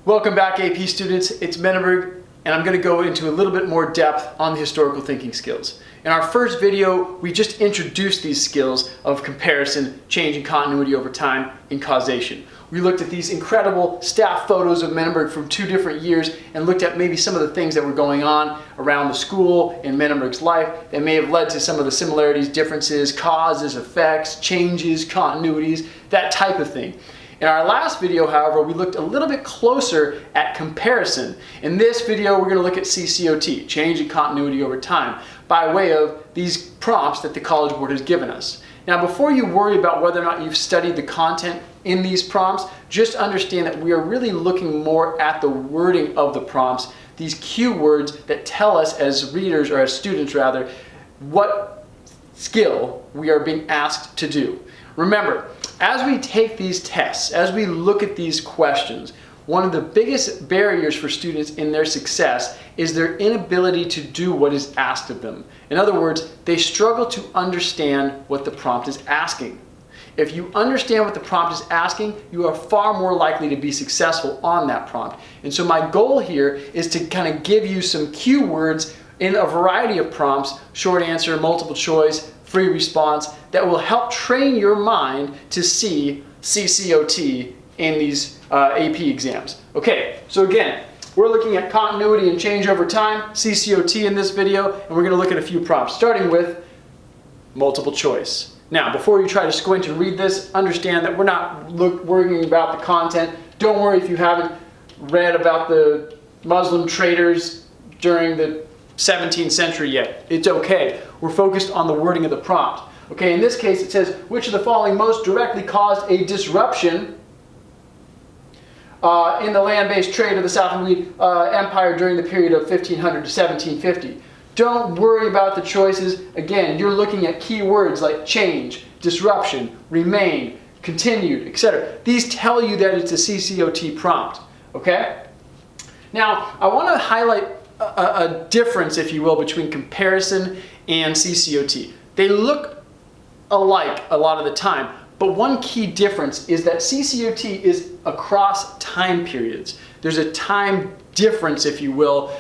Welcome back, AP students. It's Menenberg, and I'm going to go into a little bit more depth on the historical thinking skills. In our first video, we just introduced these skills of comparison, change and continuity over time, and causation. We looked at these incredible staff photos of Menenberg from 2 different years and looked at maybe some of the things that were going on around the school in Menenberg's life that may have led to some of the similarities, differences, causes, effects, changes, continuities, that type of thing. In our last video, however, we looked a little bit closer at comparison. In this video, we're going to look at CCOT, change and continuity over time, by way of these prompts that the College Board has given us. Now, before you worry about whether or not you've studied the content in these prompts, just understand that we are really looking more at the wording of the prompts, these cue words that tell us as readers, or as students rather, what skill we are being asked to do. Remember, as we take these tests, as we look at these questions, one of the biggest barriers for students in their success is their inability to do what is asked of them. In other words, they struggle to understand what the prompt is asking. If you understand what the prompt is asking, you are far more likely to be successful on that prompt. And so my goal here is to kind of give you some cue words in a variety of prompts, short answer, multiple choice, free response, that will help train your mind to see CCOT in these AP exams. Okay, so again, we're looking at continuity and change over time, CCOT in this video, and we're going to look at a few prompts, starting with multiple choice. Now, before you try to squint and read this, understand that we're not worrying about the content. Don't worry if you haven't read about the Muslim traders during the 17th century yet. It's okay. We're focused on the wording of the prompt. Okay, in this case it says, which of the following most directly caused a disruption in the land-based trade of the Safavid Empire during the period of 1500 to 1750. Don't worry about the choices. Again, you're looking at key words like change, disruption, remain, continued, etc. These tell you that it's a CCOT prompt. Okay? Now, I want to highlight a difference, if you will, between comparison and CCOT. They look alike a lot of the time, but one key difference is that CCOT is across time periods. There's a time difference, if you will,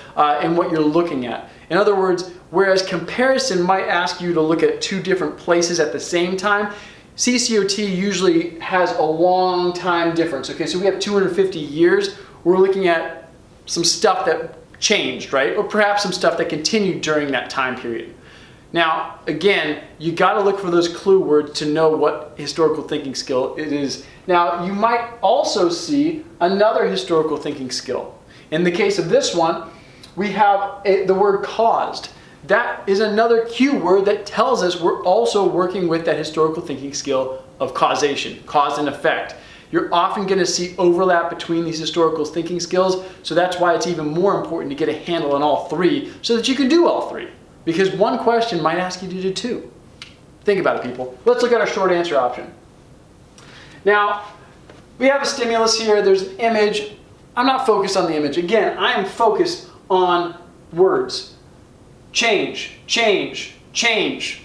in what you're looking at. In other words, whereas comparison might ask you to look at 2 different places at the same time, CCOT usually has a long time difference. Okay, so we have 250 years. We're looking at some stuff that changed, right? Or perhaps some stuff that continued during that time period. Now, again, you got to look for those clue words to know what historical thinking skill it is. Now, you might also see another historical thinking skill. In the case of this one, we have the word caused. That is another cue word that tells us we're also working with that historical thinking skill of causation, cause and effect. You're often going to see overlap between these historical thinking skills, so that's why it's even more important to get a handle on all 3 so that you can do all 3. Because one question might ask you to do 2. Think about it, people. Let's look at our short answer option. Now, we have a stimulus here. There's an image. I'm not focused on the image. Again, I am focused on words. Change, change, change.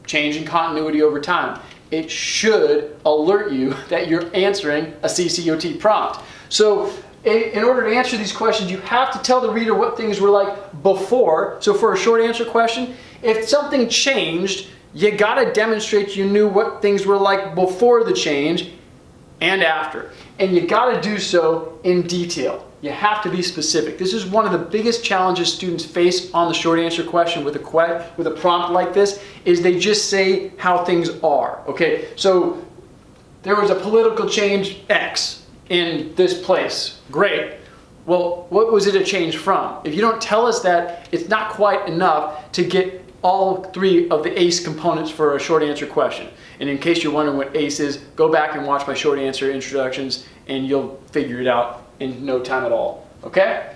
Change in continuity over time. It should alert you that you're answering a CCOT prompt. So, in order to answer these questions, you have to tell the reader what things were like before. So for a short answer question, if something changed, you got to demonstrate you knew what things were like before the change and after. And you got to do so in detail. You have to be specific. This is one of the biggest challenges students face on the short answer question with a prompt like this, is they just say how things are. Okay, so there was a political change X in this place. Great. Well, what was it a change from? If you don't tell us that, it's not quite enough to get all 3 of the ACE components for a short answer question. And in case you're wondering what ACE is, go back and watch my short answer introductions and you'll figure it out in no time at all. Okay?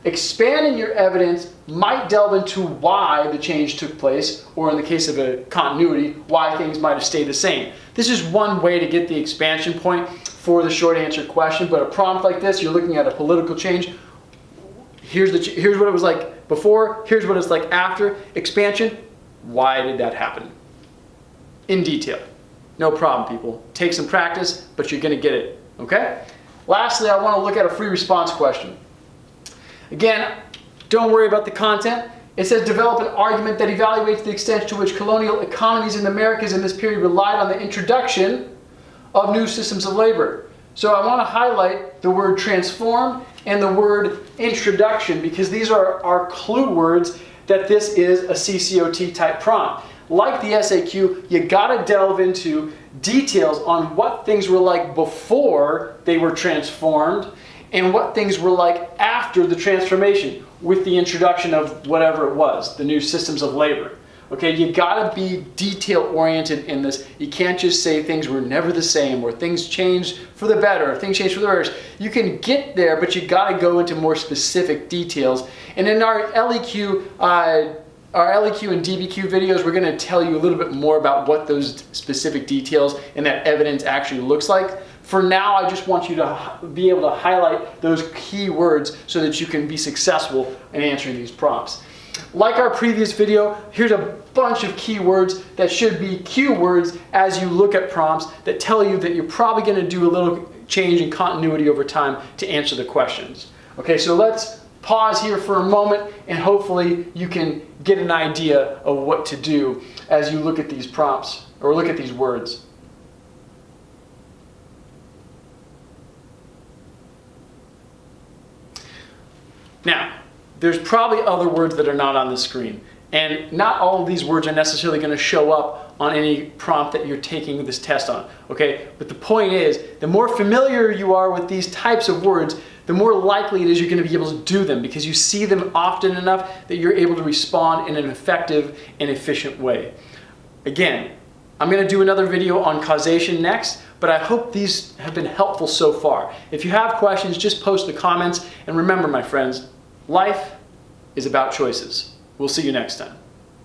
Expanding your evidence might delve into why the change took place, or in the case of a continuity, why things might have stayed the same. This is one way to get the expansion point for the short answer question, but a prompt like this, you're looking at a political change. Here's what it was like before, here's what it's like after. Expansion, why did that happen? In detail. No problem, people. Take some practice, but you're going to get it. Okay? Lastly, I want to look at a free response question. Again, don't worry about the content. It says develop an argument that evaluates the extent to which colonial economies in the Americas in this period relied on the introduction of new systems of labor. So I want to highlight the word transform and the word introduction, because these are our clue words that this is a CCOT type prompt. Like the SAQ, you gotta delve into details on what things were like before they were transformed and what things were like after the transformation with the introduction of whatever it was, the new systems of labor. Okay, you gotta be detail oriented in this. You can't just say things were never the same or things changed for the better or things changed for the worse. You can get there, but you gotta go into more specific details. And in our LEQ and DBQ videos, we're going to tell you a little bit more about what those specific details and that evidence actually looks like. For now, I just want you to be able to highlight those key words so that you can be successful in answering these prompts. Like our previous video, here's a bunch of keywords that should be cue words as you look at prompts that tell you that you're probably going to do a little change in continuity over time to answer the questions. Okay, so let's pause here for a moment, and hopefully you can get an idea of what to do as you look at these prompts or look at these words. Now, there's probably other words that are not on the screen, and not all of these words are necessarily going to show up on any prompt that you're taking this test on, okay? But the point is, the more familiar you are with these types of words, the more likely it is you're going to be able to do them, because you see them often enough that you're able to respond in an effective and efficient way. Again, I'm going to do another video on causation next, but I hope these have been helpful so far. If you have questions, just post the comments, and remember, my friends, life is about choices. We'll see you next time.